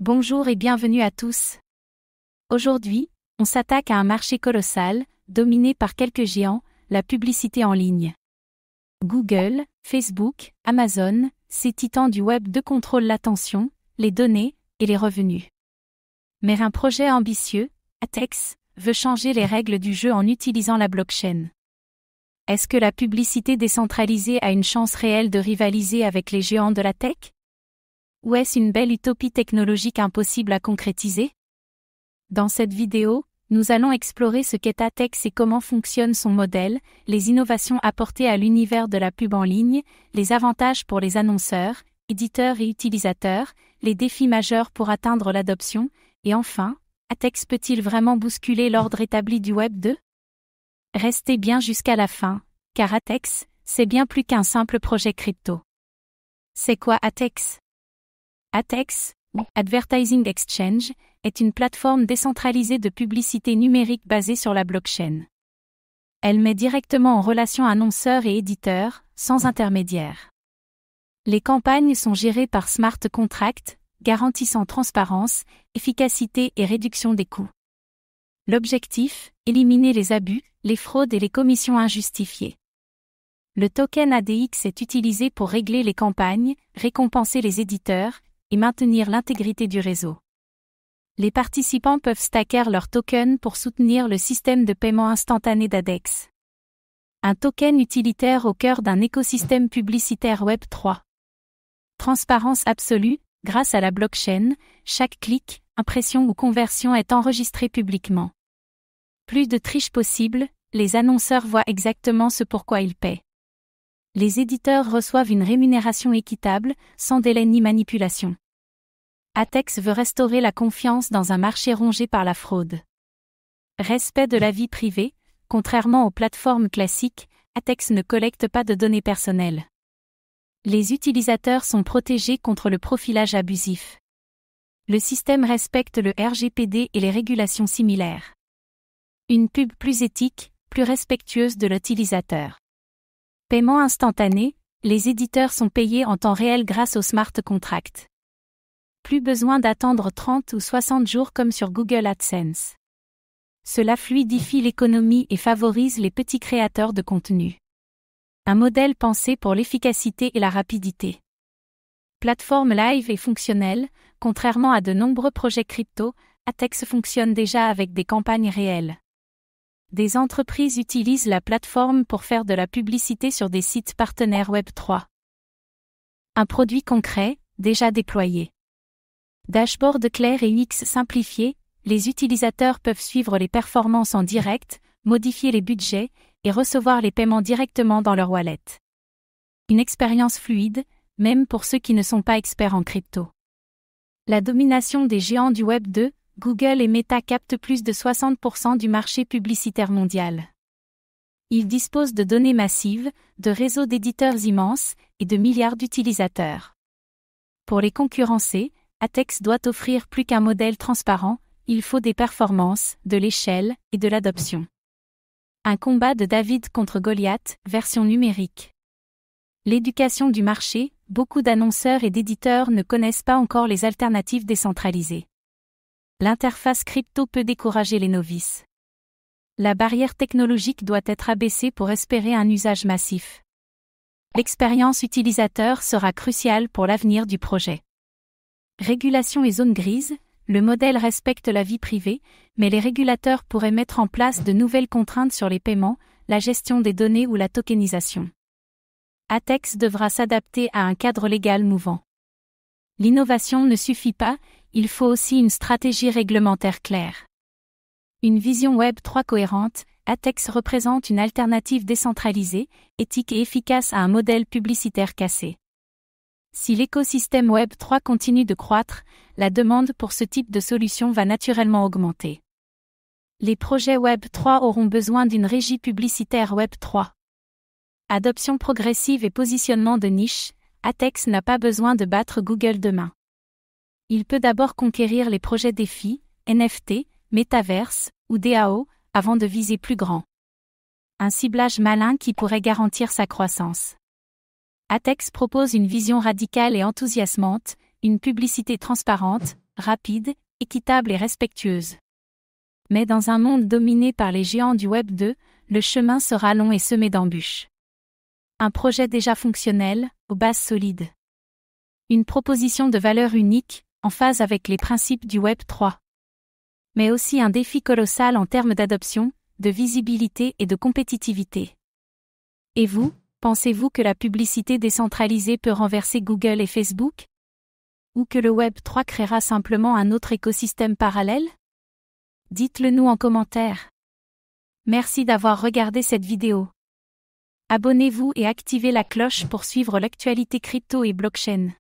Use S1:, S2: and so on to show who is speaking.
S1: Bonjour et bienvenue à tous. Aujourd'hui, on s'attaque à un marché colossal, dominé par quelques géants, la publicité en ligne. Google, Facebook, Amazon, ces titans du Web 2 contrôlent l'attention, les données et les revenus. Mais un projet ambitieux, ATEX, veut changer les règles du jeu en utilisant la blockchain. Est-ce que la publicité décentralisée a une chance réelle de rivaliser avec les géants de la tech? Ou est-ce une belle utopie technologique impossible à concrétiser? Dans cette vidéo, nous allons explorer ce qu'est ATEX et comment fonctionne son modèle, les innovations apportées à l'univers de la pub en ligne, les avantages pour les annonceurs, éditeurs et utilisateurs, les défis majeurs pour atteindre l'adoption, et enfin, ATEX peut-il vraiment bousculer l'ordre établi du Web 2? Restez bien jusqu'à la fin, car ATEX, c'est bien plus qu'un simple projet crypto. C'est quoi ATEX? ATEX, ou Advertising Exchange, est une plateforme décentralisée de publicité numérique basée sur la blockchain. Elle met directement en relation annonceurs et éditeurs, sans intermédiaire. Les campagnes sont gérées par smart contracts, garantissant transparence, efficacité et réduction des coûts. L'objectif, éliminer les abus, les fraudes et les commissions injustifiées. Le token ADX est utilisé pour régler les campagnes, récompenser les éditeurs, et maintenir l'intégrité du réseau. Les participants peuvent stacker leurs tokens pour soutenir le système de paiement instantané d'ATEX. Un token utilitaire au cœur d'un écosystème publicitaire Web 3. Transparence absolue, grâce à la blockchain, chaque clic, impression ou conversion est enregistré publiquement. Plus de triche possible, les annonceurs voient exactement ce pourquoi ils paient. Les éditeurs reçoivent une rémunération équitable, sans délai ni manipulation. ATEX veut restaurer la confiance dans un marché rongé par la fraude. Respect de la vie privée, contrairement aux plateformes classiques, ATEX ne collecte pas de données personnelles. Les utilisateurs sont protégés contre le profilage abusif. Le système respecte le RGPD et les régulations similaires. Une pub plus éthique, plus respectueuse de l'utilisateur. Paiement instantané, les éditeurs sont payés en temps réel grâce au smart contract. Plus besoin d'attendre 30 ou 60 jours comme sur Google AdSense. Cela fluidifie l'économie et favorise les petits créateurs de contenu. Un modèle pensé pour l'efficacité et la rapidité. Plateforme live et fonctionnelle, contrairement à de nombreux projets crypto, ATEX fonctionne déjà avec des campagnes réelles. Des entreprises utilisent la plateforme pour faire de la publicité sur des sites partenaires Web 3. Un produit concret, déjà déployé. Dashboard clair et UX simplifié, les utilisateurs peuvent suivre les performances en direct, modifier les budgets et recevoir les paiements directement dans leur wallet. Une expérience fluide, même pour ceux qui ne sont pas experts en crypto. La domination des géants du Web 2, Google et Meta captent plus de 60% du marché publicitaire mondial. Ils disposent de données massives, de réseaux d'éditeurs immenses et de milliards d'utilisateurs. Pour les concurrencer, ATEX doit offrir plus qu'un modèle transparent, il faut des performances, de l'échelle et de l'adoption. Un combat de David contre Goliath, version numérique. L'éducation du marché, beaucoup d'annonceurs et d'éditeurs ne connaissent pas encore les alternatives décentralisées. L'interface crypto peut décourager les novices. La barrière technologique doit être abaissée pour espérer un usage massif. L'expérience utilisateur sera cruciale pour l'avenir du projet. Régulation et zone grise, le modèle respecte la vie privée, mais les régulateurs pourraient mettre en place de nouvelles contraintes sur les paiements, la gestion des données ou la tokenisation. ATEX devra s'adapter à un cadre légal mouvant. L'innovation ne suffit pas, il faut aussi une stratégie réglementaire claire. Une vision Web 3 cohérente, ATEX représente une alternative décentralisée, éthique et efficace à un modèle publicitaire cassé. Si l'écosystème Web 3 continue de croître, la demande pour ce type de solution va naturellement augmenter. Les projets Web 3 auront besoin d'une régie publicitaire Web 3. Adoption progressive et positionnement de niche, ATEX n'a pas besoin de battre Google demain. Il peut d'abord conquérir les projets défis, NFT, Metaverse ou DAO, avant de viser plus grand. Un ciblage malin qui pourrait garantir sa croissance. ATEX propose une vision radicale et enthousiasmante, une publicité transparente, rapide, équitable et respectueuse. Mais dans un monde dominé par les géants du Web 2, le chemin sera long et semé d'embûches. Un projet déjà fonctionnel, aux bases solides. Une proposition de valeur unique, en phase avec les principes du Web 3. Mais aussi un défi colossal en termes d'adoption, de visibilité et de compétitivité. Et vous, pensez-vous que la publicité décentralisée peut renverser Google et Facebook? Ou que le Web 3 créera simplement un autre écosystème parallèle? Dites-le nous en commentaire. Merci d'avoir regardé cette vidéo. Abonnez-vous et activez la cloche pour suivre l'actualité crypto et blockchain.